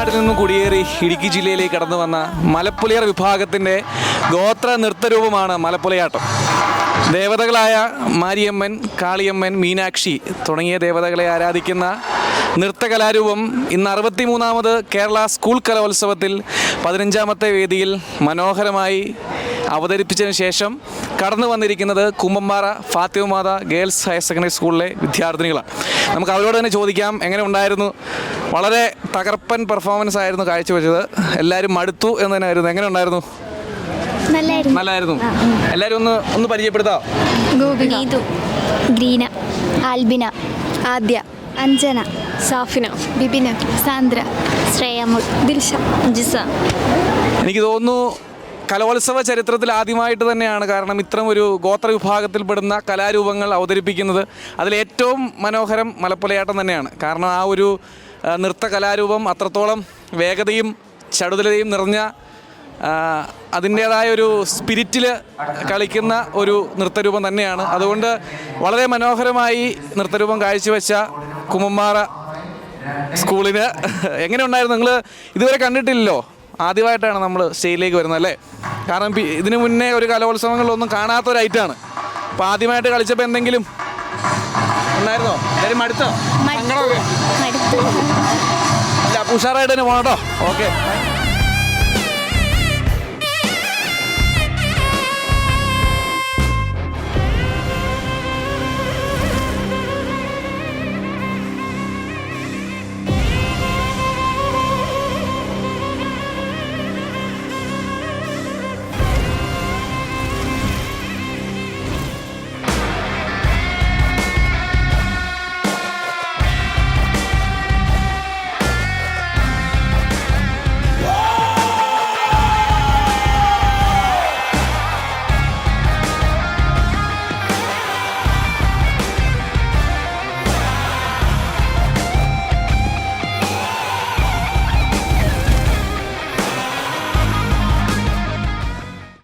തമിഴ്നാട്ടിൽ നിന്നും കുടിയേറി ഇടുക്കി ജില്ലയിലേക്ക് കടന്നു വന്ന മലപ്പുലിയർ വിഭാഗത്തിൻ്റെ ഗോത്ര നൃത്തരൂപമാണ് മലപ്പുലയാട്ടം. ദേവതകളായ മാരിയമ്മൻ, കാളിയമ്മൻ, മീനാക്ഷി തുടങ്ങിയ ദേവതകളെ ആരാധിക്കുന്ന നൃത്തകലാരൂപം ഇന്ന് 63ാമത് കേരള സ്കൂൾ കലോത്സവത്തിൽ 15ാമത്തെ വേദിയിൽ മനോഹരമായി അവതരിപ്പിച്ചതിന് ശേഷം കടന്നു വന്നിരിക്കുന്നത് കുമ്പമ്പാറ ഫാത്തിമ മാത ഗേൾസ് ഹയർ സെക്കൻഡറി സ്കൂളിലെ വിദ്യാർത്ഥിനികളാണ്. നമുക്ക് അവരോട് തന്നെ ചോദിക്കാം, എങ്ങനെ ഉണ്ടായിരുന്നു? വളരെ തകർപ്പൻ പെർഫോമൻസ് ആയിരുന്നു കാഴ്ചവെച്ചത്. എല്ലാവരും മടുത്തു എന്ന് തന്നെ ആയിരുന്നു. എങ്ങനെ ഉണ്ടായിരുന്നു? നല്ലായിരുന്നു. എല്ലാവരും ഒന്ന് പരിചയപ്പെടുത്താം. നീതു, ഗ്രീന, ആൽബിന, ആദ്യ, അഞ്ജന, സാഫിന, ബിബിന, സാന്ദ്ര, ശ്രേയമോൾ, ദിൽഷ, ജിസ. എനിക്ക് തോന്നുന്നു കലോത്സവ ചരിത്രത്തിൽ ആദ്യമായിട്ട് തന്നെയാണ്, കാരണം ഇത്തരം ഒരു ഗോത്ര വിഭാഗത്തിൽപ്പെടുന്ന കലാരൂപങ്ങൾ അവതരിപ്പിക്കുന്നത്. അതിലേറ്റവും മനോഹരം മലപ്പുലയാട്ടം തന്നെയാണ്. കാരണം ആ ഒരു നൃത്ത കലാരൂപം അത്രത്തോളം വേഗതയും ചടുലതയും നിറഞ്ഞ അതിൻ്റേതായ ഒരു സ്പിരിറ്റിൽ കളിക്കുന്ന ഒരു നൃത്തരൂപം തന്നെയാണ്. അതുകൊണ്ട് വളരെ മനോഹരമായി നൃത്തരൂപം കാഴ്ചവെച്ച കുമ്പമ്പാറ സ്കൂളിന് എങ്ങനെ ഉണ്ടായിരുന്നു? നിങ്ങൾ ഇതുവരെ കണ്ടിട്ടില്ലല്ലോ, ആദ്യമായിട്ടാണ് നമ്മൾ സ്റ്റേജിലേക്ക് വരുന്നത് അല്ലേ? കാരണം ഇതിനു മുന്നേ ഒരു കലോത്സവങ്ങളിലൊന്നും കാണാത്തൊരു ഐറ്റമാണ്. അപ്പോൾ ആദ്യമായിട്ട് കളിച്ചപ്പോൾ എന്തെങ്കിലും ഉണ്ടായിരുന്നോ? എല്ലാവരും മടുത്തോ? ഇല്ല, ഉഷാറായിട്ട് തന്നെ പോകണം കേട്ടോ. ഓക്കെ.